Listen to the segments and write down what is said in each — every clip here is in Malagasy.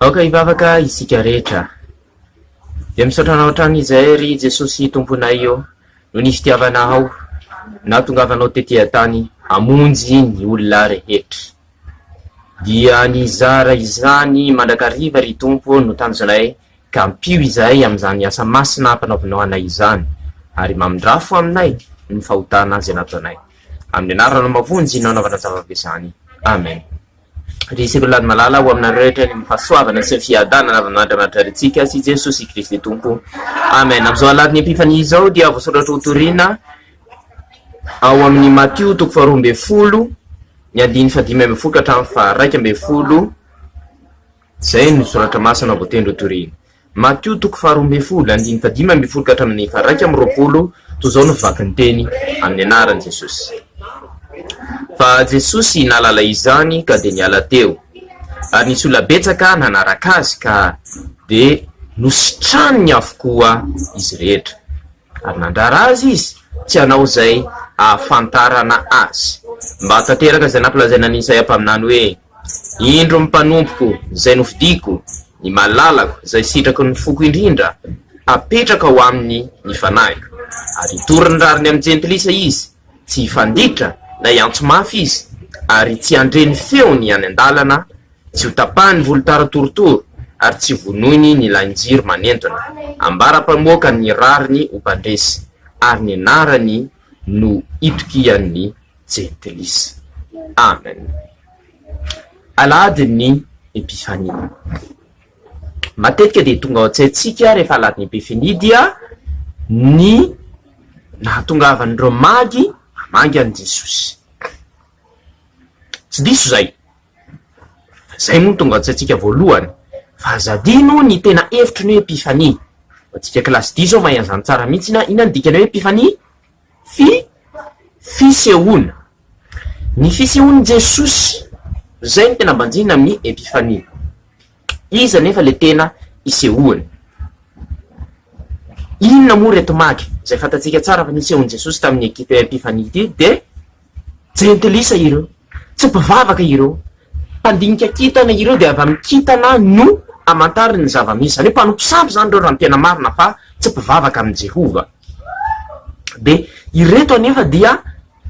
Aoka ivavaka isika rehetra dia misaotra hatrany izay ry Jesosy tomponay io no ny fitiavanao na tongavanao tetỳ tany hamonjy ny olona rehetra dia ny zara izany mandrakariva ry tompo no tanjonay ka mpio izay amin'izany asa masina mpanaovinao anay izany ary mamindrafo aminay ny fahotana azy nataonay amin'ny anarana mavonjy no anaovana zava-bezany. Amen. Ry sirolady malala ho aminareo rehetra ny fahasoavana sy ny fiadanana avy amin'Andriamanitra retsika sy Jesosy Kristy Tompo. Amen. Amin'izao aladiny Epifania izao dia voasoratra ho torina ao amin'ny Matio 12 ny andiny 15 hatramin'ny 21 zay no soratra masina voatendry ho torina. Matio 12 andiny 15 hatramin'ny 21 toy izao no vaky teny amin'ny anaran'i Jesosy. Fa Jesosy nalala izany ka dia niala teo ary nisy olona betsaka nanaraka azy ka dia nositraniny avokoa izy rehetra ary nandrara azy izy tsy hanao izay ahafantarana azy mba hatateraka izay nampilazaina ny Isaia mpaminany hoe indro mpanompoko izay novidiko ny malalako izay sitrako ny foko indrindra apetraka ao aminy ny fanahiko ary toriny rariny amin'ny jentilisa izy tsy hifanditra na iantso mafy izy ary tsy andreny feony any andalana tsy ho tapahany volotara torotoro ary tsy vonoiny ny lahinjiro manentona ambara-pamoaka ny rariny ho mpandresy ary ny anarany no itokian'ny jentilisa. Amen. Aladiny Epifania matetika dia tonga ao an-tsaintsika rehefa aladiny Epifania dia ny nahatongavan'ireo magy hamangy an' Jesosy. Tsy diso zay moa tonga ao-tsaintsika voalohany fa zadino ny tena hevitry ny hoe Epifania. Atsika kilasy 10 zao mahay tsara mihitsy na inona ny dikany hoe Epifania? Fisehoana. Ny fisehoan'i Jesosy zay ny tena banjina amin'ny Epifania. Iza nefa le tena isehoany. Inona moa reto magy zay fantatsika tsara fa nisehoan'i Jesosy tamin'ny ekipe Epifania ity dia jentilisa ireo, tsy mpivavaka ireo, mpandinika kitana ireo dia avy amin'ny kitana no amantariny ny zava-misy. Zany hoe mpanompo sampy zany reo raha ny tena marina fa tsy mpivavaka amin'ny Jehova. Dia ireto anefa dia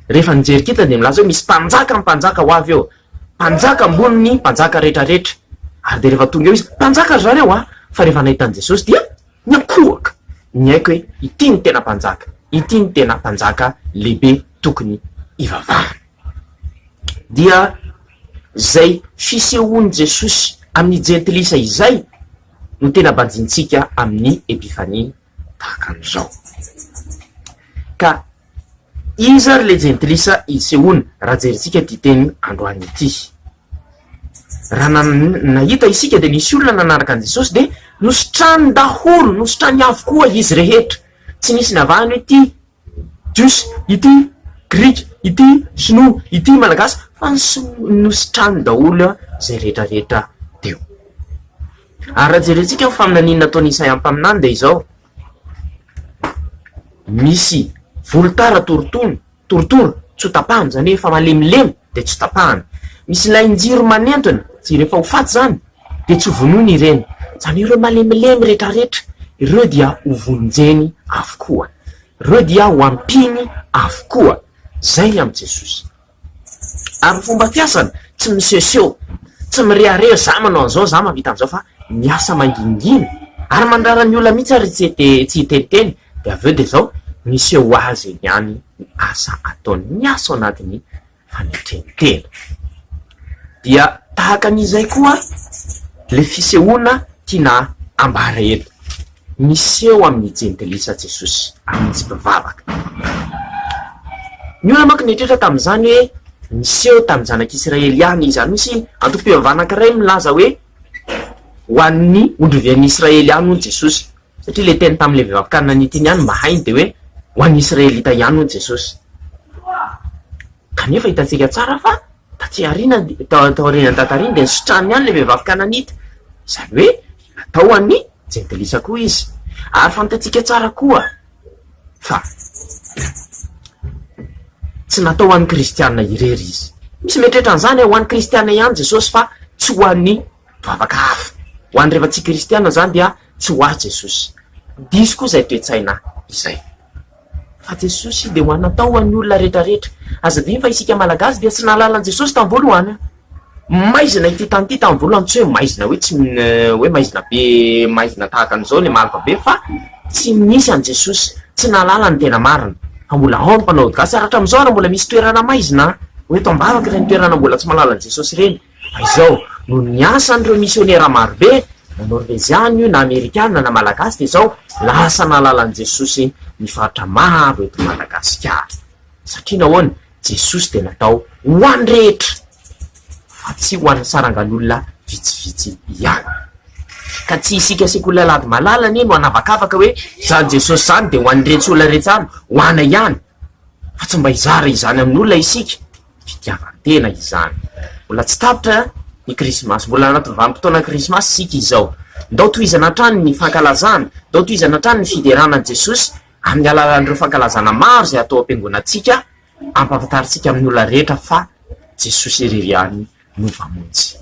rehefa nijery kitana dia milaza hoe misy mpanjaka ho avy eo, mpanjaka ambony ny mpanjaka rehetrarehetra ary dia rehefa tonga eo izy mpanjaka zareo fa rehefa nahitan'i Jesosy dia niankohaka ny haiko hoe ity ny tena mpanjaka, ity ny tena mpanjaka lehibe tokony ivavahana. Dia zay fisehoan'i Jesosy amin'ny jentilisa izay no tena banjintsika amin'ny Epifania tahaka an'izao. Ka iza ry le jentilisa isehoana raha jerintsika ty teny androany ity. Raha nahita isika dia nisy olona nanaraka an' Jesosy dia nositrany daholo, nositrany avokoa izy rehetra. Tsy nisy navahany hoe ity jiosy, ity grika, ity sinoa, ity malagasy fa nositrany daholo zay rehetrarehetra teo. Ary raha jerentsika ho faminanina nataon'i Isaia mpaminany dia izao misy volotara torotoro tsy ho tapahany, zany hoe efa malemilemy dia tsy ho tapahany. Misy lahinjiro manentona tsy rehefa ho faty zany dia tsy ho vonoiny ireny. Zany ireo malemilemy rehetrarehetra ireo dia ho vonjeny avokoa, ireo dia ho ampiny avokoa. Zay amin'i Jesosy. Ary fomba fiasana tsy misehoseho, tsy mirehareo za manao an'izao, za mavita an'izao, fa miasa mangingina ary mandrara ny olona mihitsy ary tsy hiteniteny dia avy eo dia zao miseho azy ihany ny asa ataony, miasa ao anatin'ny fanetrenitena. Dia tahaka an'izay koa le fisehoana tiana ambara eto, miseho amin'ny jentilisa Jesosy, amin'ny tsy mpivavaka. Ny olona manko netrehitra tamin'izany hoe miseho tamin'ny zanak'Israely ihany izy. Ary misy antom-pivavahana anankiray milaza hoe ho an'ny ondrovian'ny Israely ihany hono Jesosy, satria le teny tamin'le vehivavy nytiny ihany mba hainy dia hoe ho an'ny Israelita ihany hono Jesosy. Kanefa hitantsika tsara fa taty aoriana tatariny dia nisotrany ihany le vehivavy kananita, izany hoe natao an'ny jentilisa koa izy. Ary fantatsika tsara koa fa tsy natao ho an'ny kristianina irery izy. Misy mieritreritra an'izany ho an'ny kristianina ihany Jesosy fa tsy ho an'ny mpivavaka hafa. Ho any rehefa tsy kristiana zany dia tsy ho azy Jesosy. Diso koa zay toetsaina izay. Fa Jesosy dia ho anatao an'ny olona rehetrarehetra. Aza dia fa isika malagasy dia tsy nahalalany Jesosy tamin'ny voalohany. Maizina ity tany ity tamin'ny voalohany, tsy hoe maizina hoe tsy hoe maizina be, maizina tahaka an'izao le malaka be, fa tsy misy an' Jesosy, tsy nahalala ny tena marina. Fa mbola ao ny mpanao gasy aratra amin'izao ary mbola misy toerana maizina hoe tambavaka ireny toerana mbola tsy mahalala an' Jesosy ireny. Fa izao no ny asan'ireo misionera marobe na norveziana io na amerikana na malagasy dia izao lasa nahalala an' Jesosy ny faritra maro eto Madagasikara. Satria nahoana Jesosy dia natao ho any rehetra fa tsy ho an'ny sarangan'olona vitsivitsy ihany. Ka tsy isika sekoly alady malala nie no anavakavaka hoe zany Jesosy zany dia ho an'ny rehetra olona rehetra any, ho ana ihany. Fa tsy mba hizara izany amin'olona isika, fitiavan-tena izany. Mbola tsy tapitra ny krismasy, mbola anaty vanim-potoana krismasy isika izao. Ndao tohizana hatrany ny fankalazana, ndao tohizana hatrany ny fideranan'i Jesosy amin'ny alalan'ireo fankalazana maro izay atao am-piangonantsika, ampahafantaritsika amin'ny olona rehetra fa Jesosy irery ihany no vamonjy.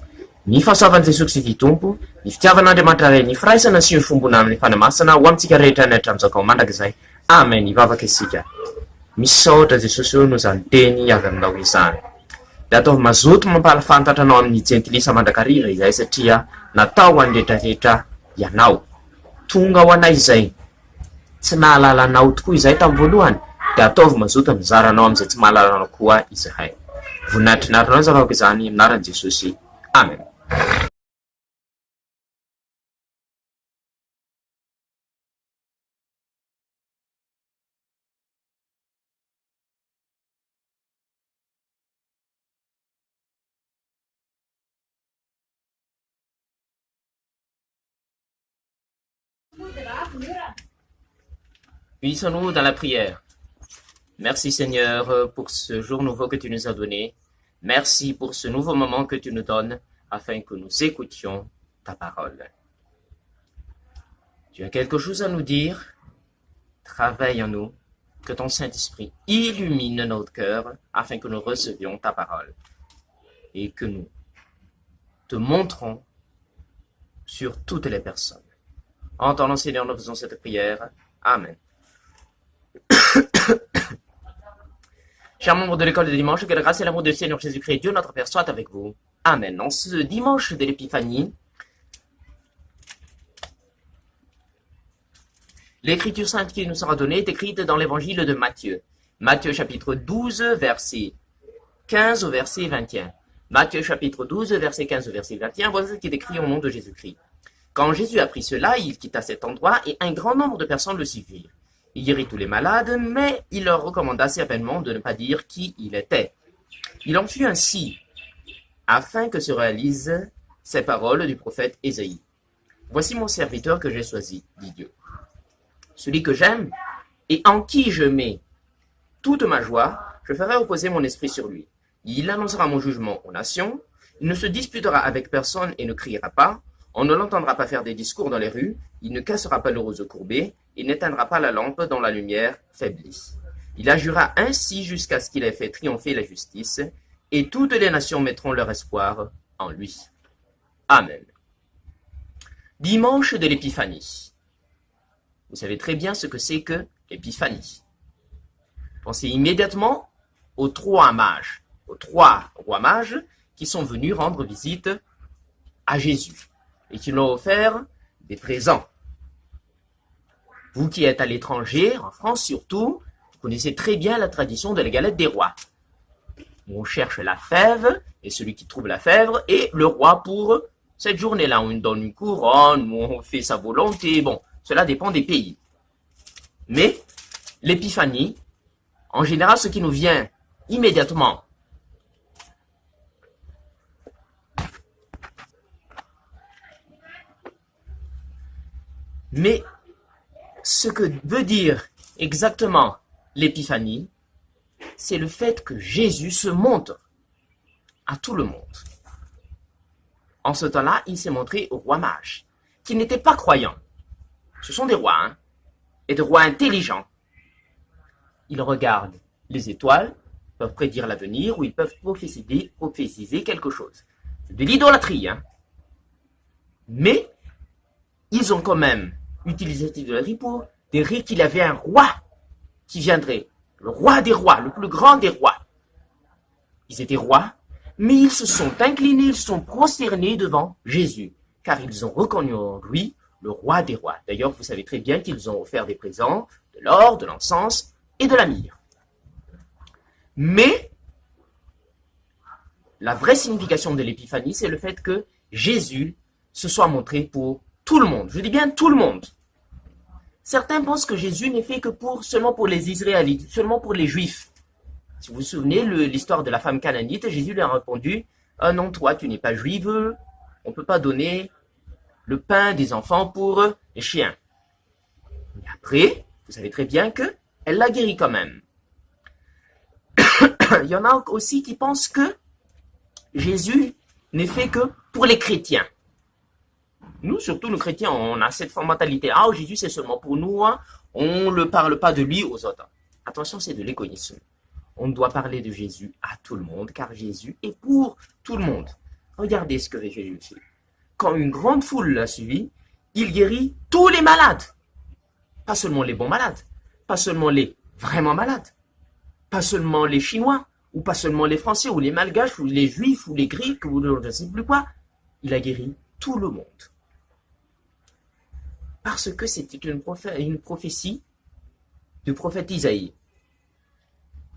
Ny fahasoavan'i Jesosy Kristy Tompo, ny fitiavan'Andriamanitra Ray, ny firaisana sy ny fombona amin'ny fanamasina ho amintsika rehetra ny hatramin'izao mandrakizay. Amen. Ivavaka isika. Misaotra Jesosy eo no zany teny avy aminao izany. Dia ataovy mazoto mampalafantatra anao amin'ny jentilisa mandrakarira izay satria natao an'ny rehetrarehetra ianao. Tonga ho anay izay tsy nahalalanao tokoa izay tamin'ny voalohany, dia ataovy mazoto mizaranao amin'izay tsy mahalalanao koa izahay. Voninahitry narinao zavako izany aminaran'i Jesosy. Amen. Puissons-nous dans la prière. Merci Seigneur pour ce jour nouveau que tu nous as donné. Merci pour ce nouveau moment que tu nous donnes afin que nous écoutions ta parole. Tu as quelque chose à nous dire? Travaille en nous, que ton Saint-Esprit illumine notre cœur afin que nous recevions ta parole et que nous te montrons sur toutes les personnes. En ton nom, Seigneur, nous faisons cette prière. Amen. Chers membres de l'école de dimanche, que la grâce et l'amour du Seigneur Jésus-Christ, Dieu notre Père, soient avec vous. Amen. En ce dimanche de l'Épiphanie, l'écriture sainte qui nous sera donnée est écrite dans l'évangile de Matthieu. Matthieu chapitre 12, verset 15 au verset 21. Matthieu chapitre 12, verset 15 au verset 21, voici ce qui est écrit au nom de Jésus-Christ. Quand Jésus apprit cela, il quitta cet endroit et un grand nombre de personnes le suivirent. Il guérit tous les malades, mais il leur recommanda certainement de ne pas dire qui il était. Il en fut ainsi, afin que se réalisent ces paroles du prophète Ésaïe. Voici mon serviteur que j'ai choisi, dit Dieu. Celui que j'aime et en qui je mets toute ma joie, je ferai reposer mon esprit sur lui. Il annoncera mon jugement aux nations, il ne se disputera avec personne et ne criera pas, on ne l'entendra pas faire des discours dans les rues, il ne cassera pas le roseau courbé, il n'éteindra pas la lampe dont la lumière faiblit. Il agira ainsi jusqu'à ce qu'il ait fait triompher la justice, et toutes les nations mettront leur espoir en lui. Amen. Dimanche de l'Épiphanie. Vous savez très bien ce que c'est que l'Épiphanie. Pensez immédiatement aux trois rois mages qui sont venus rendre visite à Jésus et qui lui ont offert des présents. Vous qui êtes à l'étranger, en France surtout, vous connaissez très bien la tradition de la galette des rois. On cherche la fève, et celui qui trouve la fève est le roi pour cette journée-là. On lui donne une couronne, on fait sa volonté, bon, cela dépend des pays. Mais l'épiphanie, en général, ce qui nous vient immédiatement mais ce que veut dire exactement l'épiphanie, c'est le fait que Jésus se montre à tout le monde. En ce temps-là, il s'est montré aux rois mages, qui n'étaient pas croyants. Ce sont des rois, et des rois intelligents. Ils regardent les étoiles, peuvent prédire l'avenir, ou ils peuvent prophétiser quelque chose. C'est de l'idolâtrie, Mais ils ont quand même utilisé cette idolâtrie pour dire qu'il y avait un roi qui viendrait, le roi des rois, le plus grand des rois. Ils étaient rois, mais ils se sont inclinés, ils se sont prosternés devant Jésus, car ils ont reconnu en lui le roi des rois. D'ailleurs, vous savez très bien qu'ils ont offert des présents, de l'or, de l'encens et de la myrrhe. Mais la vraie signification de l'épiphanie, c'est le fait que Jésus se soit montré pour tout le monde. Je dis bien tout le monde. Certains pensent que Jésus n'est fait que seulement pour les Israélites, seulement pour les Juifs. Si vous vous souvenez, l'histoire de la femme canaanite, Jésus lui a répondu « Ah non, toi, tu n'es pas juive, on ne peut pas donner le pain des enfants pour les chiens. » Mais après, vous savez très bien qu'elle l'a guéri quand même. Il y en a aussi qui pensent que Jésus n'est fait que pour les chrétiens. Nous, surtout nous chrétiens, on a cette mentalité. Ah, Jésus, c'est seulement pour nous, hein. On ne parle pas de lui aux autres. Attention, c'est de l'égoïsme. On doit parler de Jésus à tout le monde, car Jésus est pour tout le monde. Regardez ce que Jésus fait. Quand une grande foule l'a suivi, il guérit tous les malades. Pas seulement les bons malades, pas seulement les vraiment malades, pas seulement les Chinois, ou pas seulement les Français, ou les Malgaches, ou les Juifs, ou les Grecs, ou je ne sais plus quoi. Il a guéri tout le monde. Parce que c'était une prophétie du prophète Isaïe.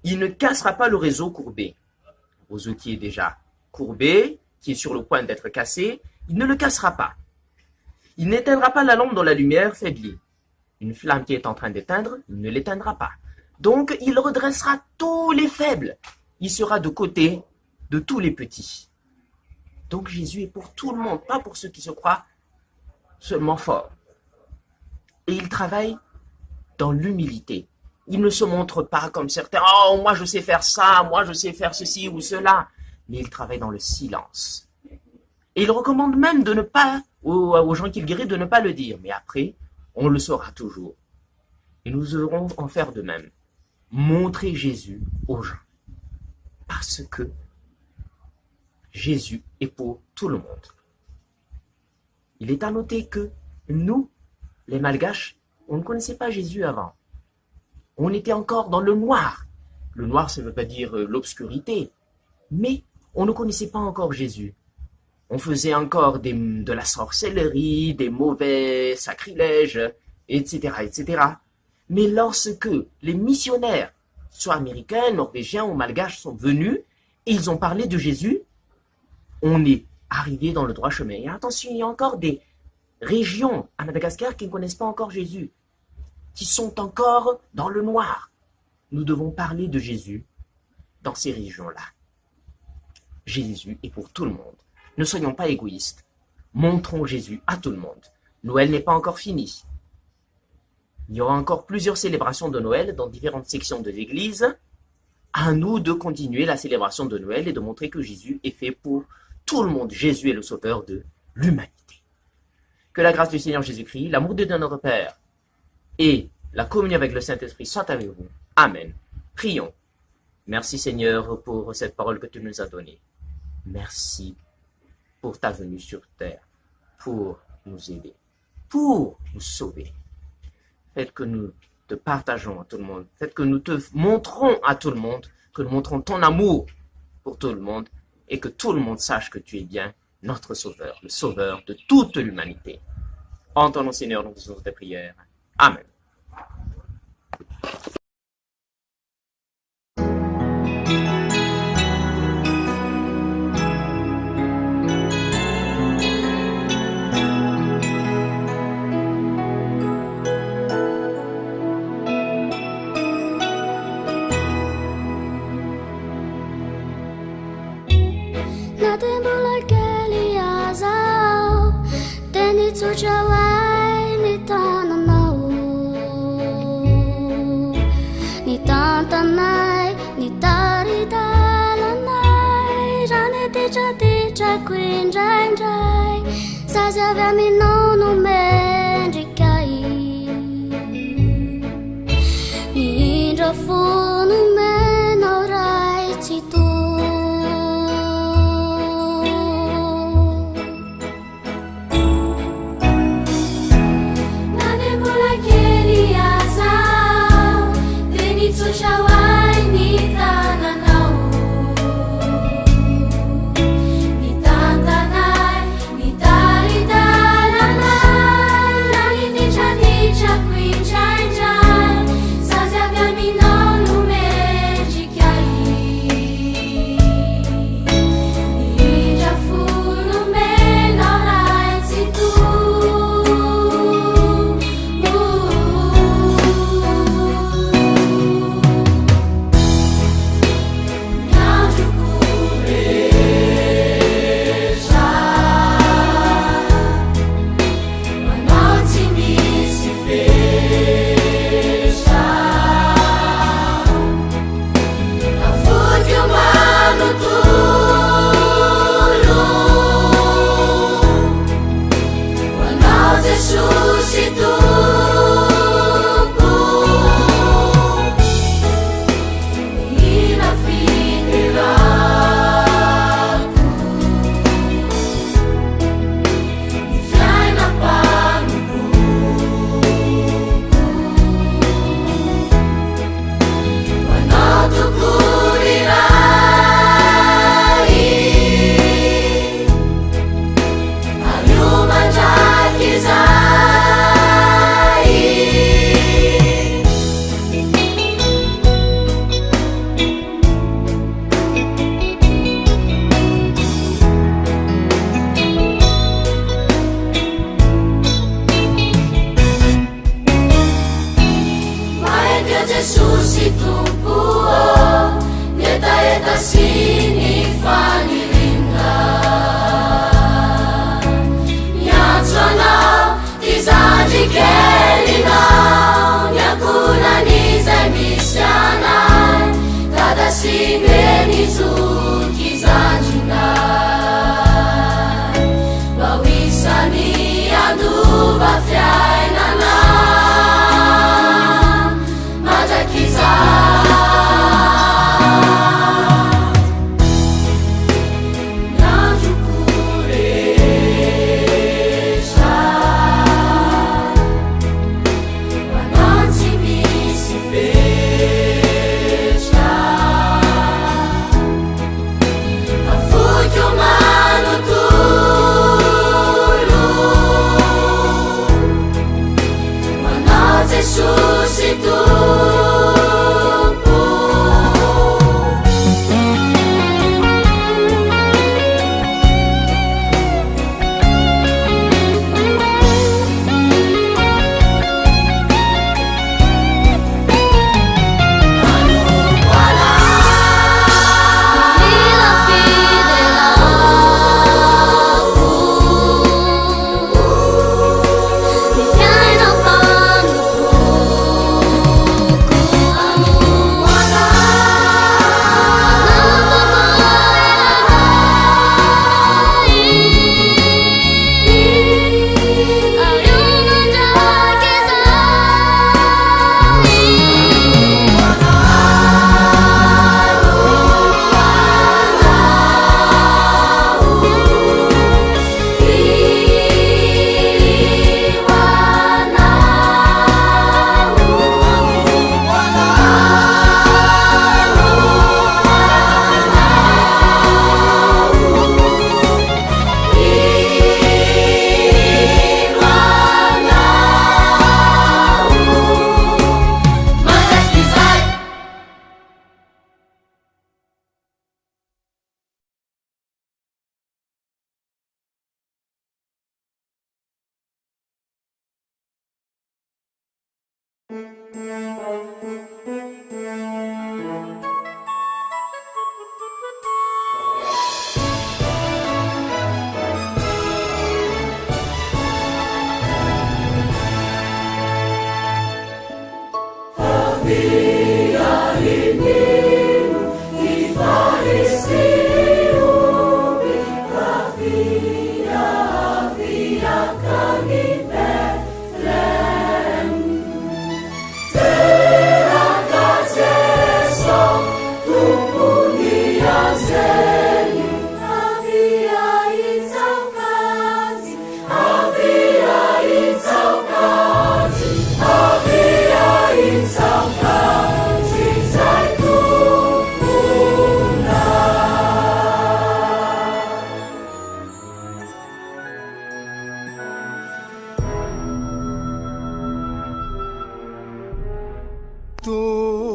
Il ne cassera pas le réseau courbé. Le réseau qui est déjà courbé, qui est sur le point d'être cassé, il ne le cassera pas. Il n'éteindra pas la lampe dont la lumière faiblit. Une flamme qui est en train d'éteindre, il ne l'éteindra pas. Donc, il redressera tous les faibles. Il sera de côté de tous les petits. Donc, Jésus est pour tout le monde, pas pour ceux qui se croient seulement forts. Et il travaille dans l'humilité. Il ne se montre pas comme certains, « Oh, moi je sais faire ça, moi je sais faire ceci ou cela. » Mais il travaille dans le silence. Et il recommande même de ne pas, aux gens qu'il guérit, de ne pas le dire. Mais après, on le saura toujours. Et nous devrons en faire de même. Montrer Jésus aux gens. Parce que Jésus est pour tout le monde. Il est à noter que nous, les Malgaches, on ne connaissait pas Jésus avant. On était encore dans le noir. Le noir, ça ne veut pas dire l'obscurité, mais on ne connaissait pas encore Jésus. On faisait encore de la sorcellerie, des mauvais sacrilèges, etc., etc. Mais lorsque les missionnaires, soit américains, norvégiens ou malgaches, sont venus et ils ont parlé de Jésus, on est arrivé dans le droit chemin. Et attention, il y a encore des régions à Madagascar qui ne connaissent pas encore Jésus, qui sont encore dans le noir. Nous devons parler de Jésus dans ces régions-là. Jésus est pour tout le monde. Ne soyons pas égoïstes. Montrons Jésus à tout le monde. Noël n'est pas encore fini. Il y aura encore plusieurs célébrations de Noël dans différentes sections de l'Église. À nous de continuer la célébration de Noël et de montrer que Jésus est fait pour tout le monde. Jésus est le sauveur de l'humanité. Que la grâce du Seigneur Jésus-Christ, l'amour de Dieu notre Père et la communion avec le Saint-Esprit soient avec vous. Amen. Prions. Merci Seigneur pour cette parole que tu nous as donnée. Merci pour ta venue sur terre, pour nous aider, pour nous sauver. Faites que nous te partageons à tout le monde. Faites que nous te montrons à tout le monde, que nous montrons ton amour pour tout le monde et que tout le monde sache que tu es bien notre sauveur, le sauveur de toute l'humanité. Entends-nous Seigneur, nous faisons tes prières. Amen. Nothing but like Eliazar, then it's so jawai ni tananau, ni tantanai, ni taridalanai, rane teja queen jai, sazia vemi no mendrikai, ni indra funu menorai citu.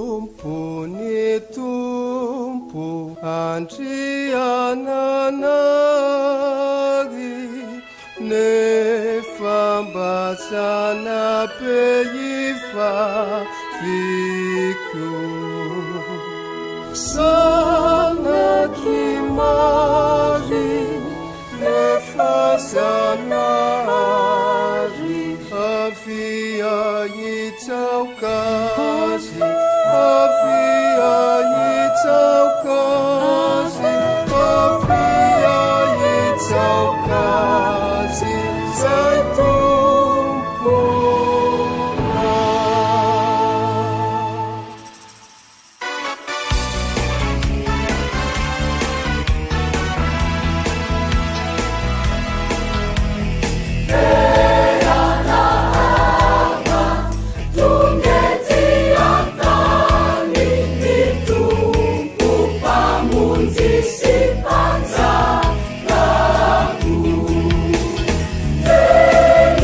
Tompony tompo andriananary nefa mba sanape ifaviko sanaky mary nefa sanary avia itsaokazy avia itsaokazy avia itsaokazy zay tompona. Hey!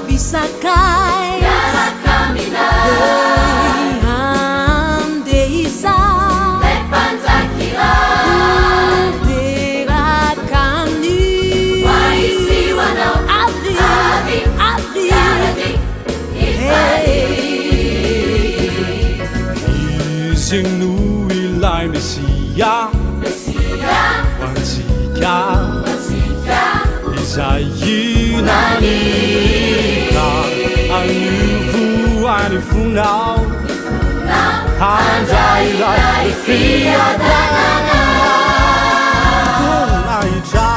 Avisakai Yarakamina Andeisa Lepanzakila Derakani Waisiwana Avi Yaradi Ifali Isinu ilai Mesia Wansika Isayi Nanika Anuvu Anifunau Handai Lai Fia Danana Naija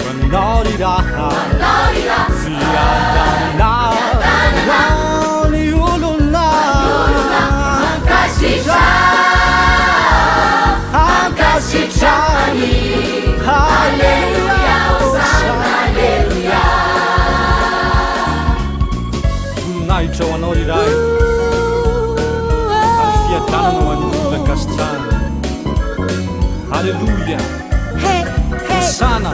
Vanodira Fia Danana Nani Uluna Akasitani Hallelujah Hosanna Hallelujah Naija Vanodirai Alfia Danana Vanula Castana Hallelujah Hosanna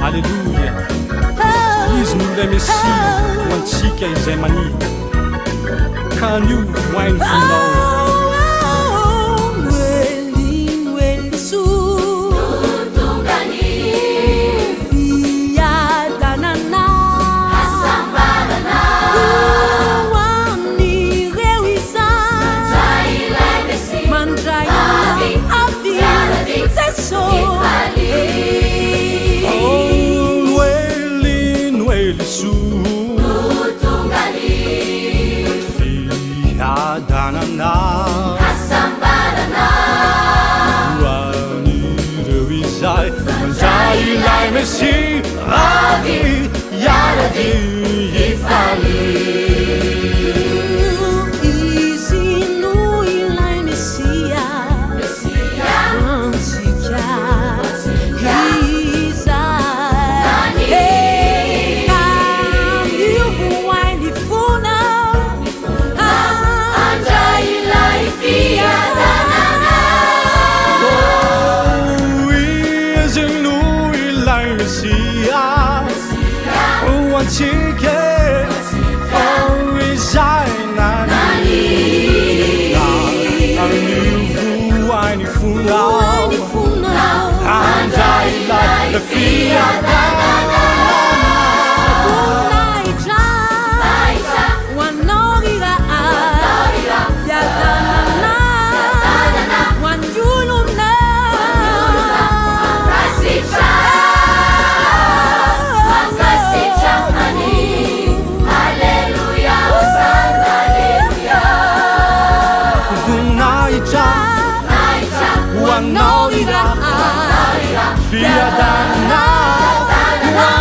Hallelujah Izy no ilay Mesia ho antsika izay manita ka anio hoainy fonao Ilai Mesia Ravi Yaradi Ifali Isinu ilai Mesia Wansika Isa Kamiu Wainifuna Anja ilai Fia Danana Isinu ilai Mesia Wansika Isainani Anuvu Wainifuna Anja ilai Fia Danana Fia Danana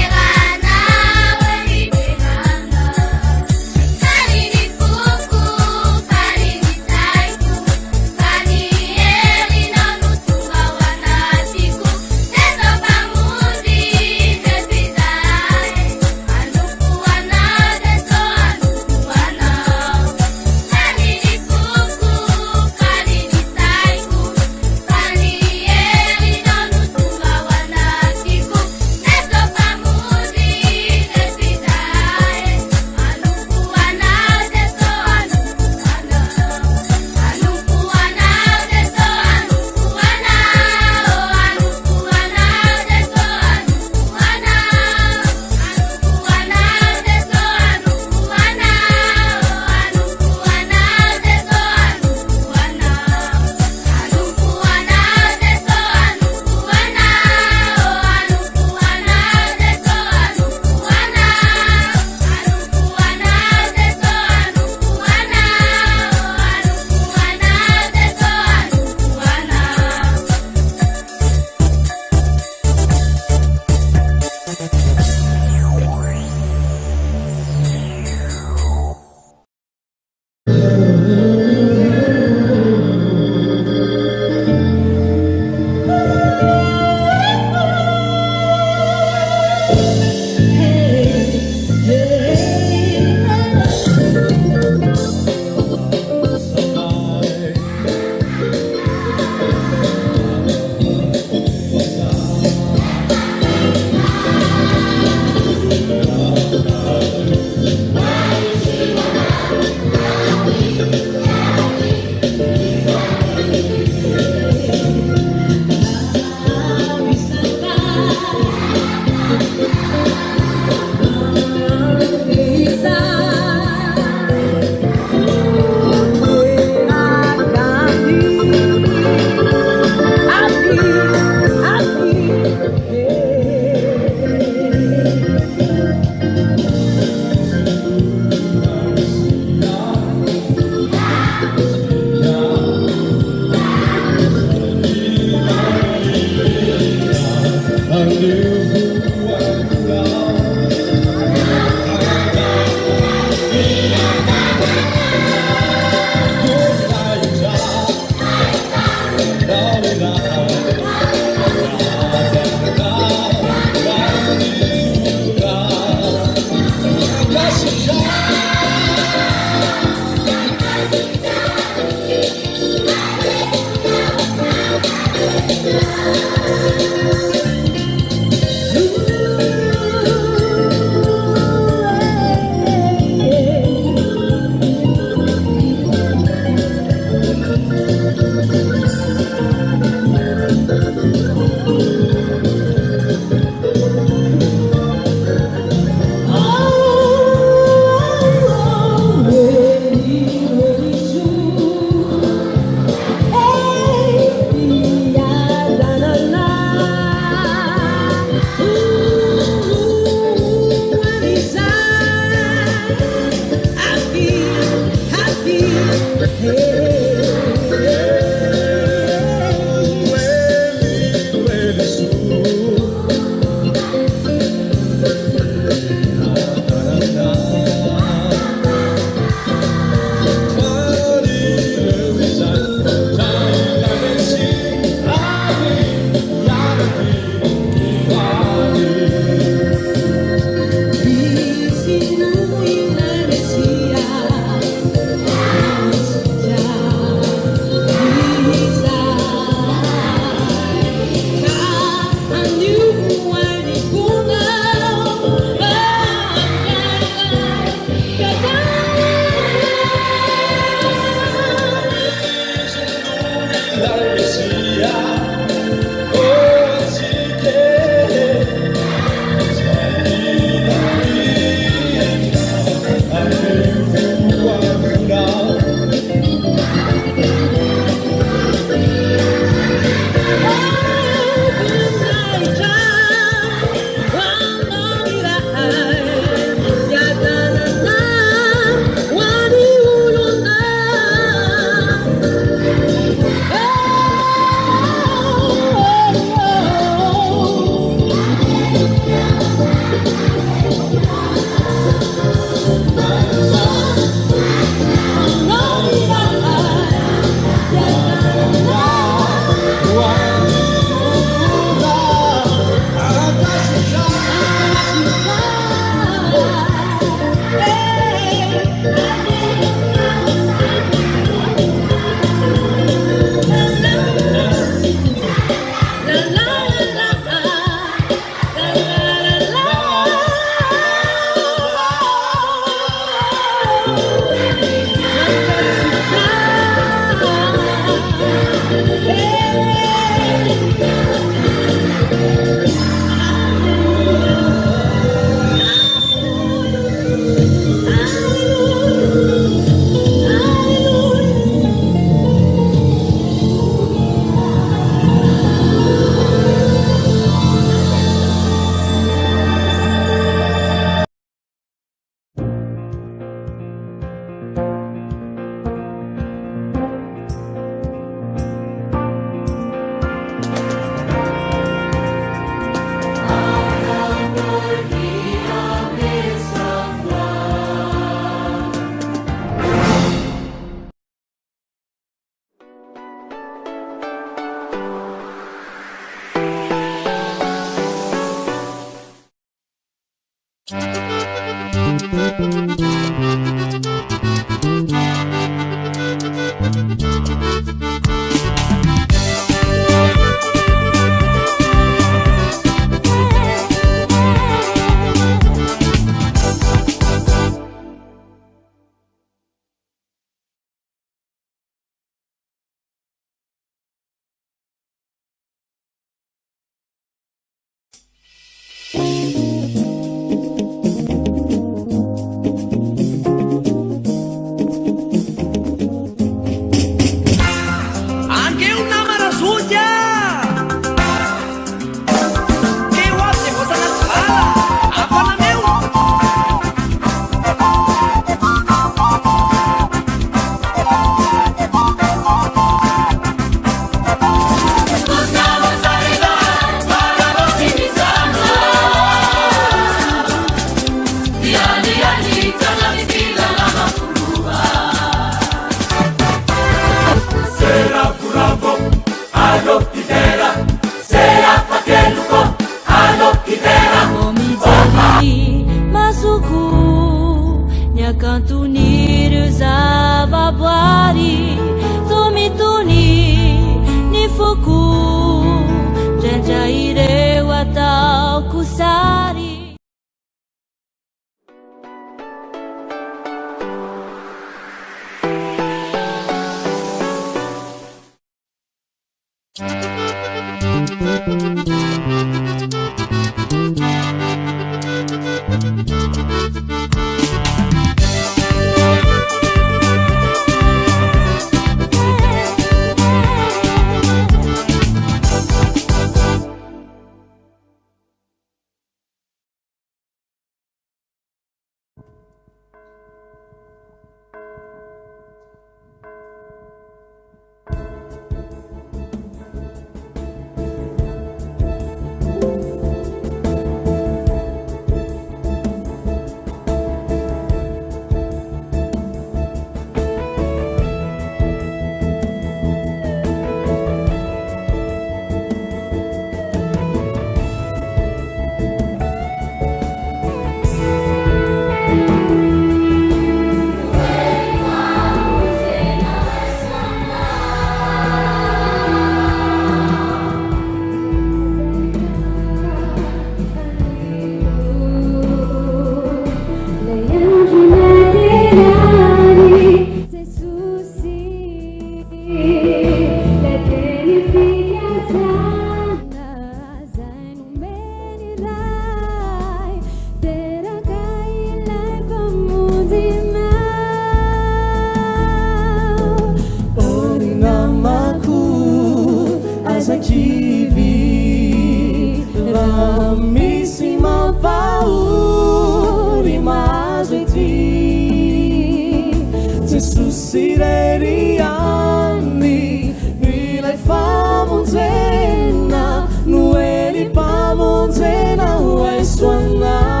sireriani Nilai famonjena Noeli pamonjena Waiswana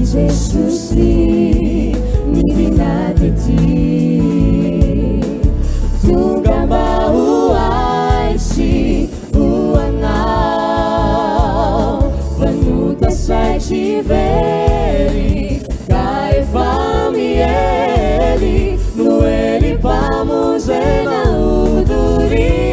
Jesus ni mirinadeti Tugamba uaisi uanau Vanuta sai tiveri Kai famieli Noeli pamuzena uduri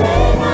Take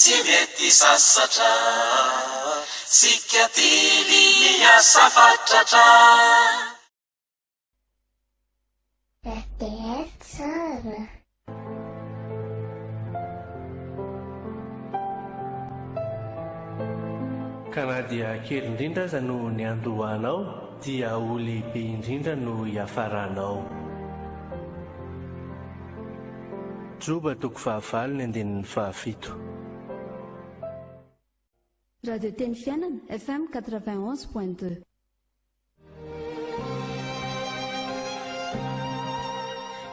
tsy mety sasatra sika tily asa fatratra RTL tsara kana dia kely indrindra aza no ny andohanao dia ho lehibe indrindra no hiafaranao joba toko fahavalo ny andinin'ny fahafito radio teny fiainana FM 91.2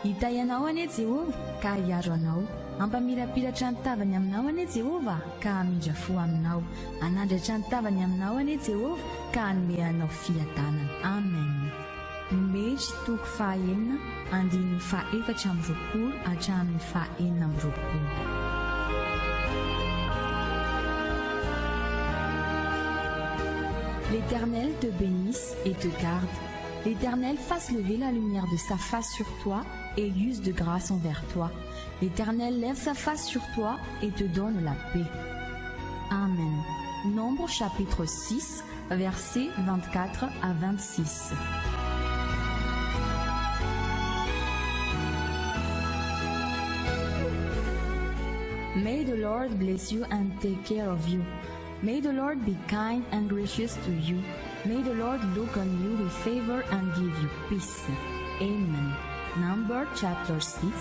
hita ianao anie Jehova ka hiaro anao ampamirapiratra ny tavany aminao anie Jehova ka hamindra fo aminao anandratra ny tavany aminao anie Jehova ka hanome anao fiadanana amen Mety toko fahaenina andininy fahaefatra amby roapolo hatramin'ny fahaenina amby roapolo. L'Éternel te bénisse et te garde. L'Éternel fasse lever la lumière de sa face sur toi et use de grâce envers toi. L'Éternel lève sa face sur toi et te donne la paix. Amen. Nombre chapitre 6, versets 24 à 26. May the Lord bless you and take care of you. May the Lord be kind and gracious to you. May the Lord look on you with favor and give you peace. Amen. Number chapter 6,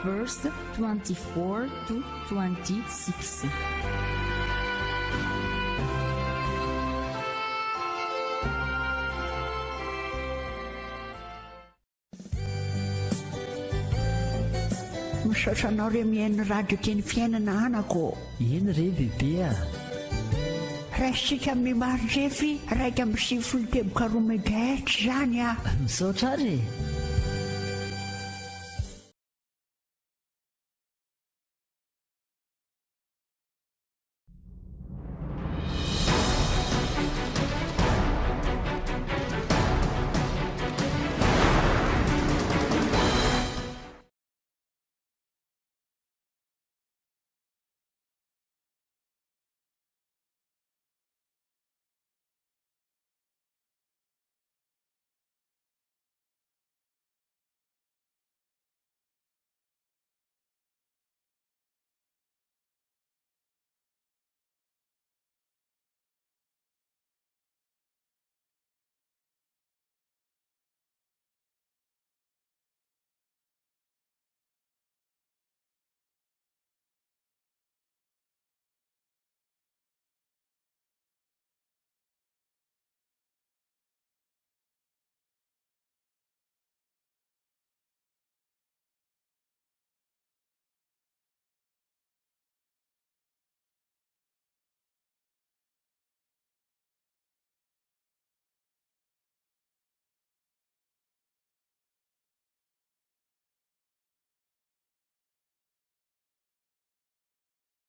verse 24 to 26. Misaotra anao re mihaino radio teny fiainana anako. Eny re bebea. Raisitsika amin'ny marindrefy raika amby 7 teboka 10 megahertz zany a. Misaotra re.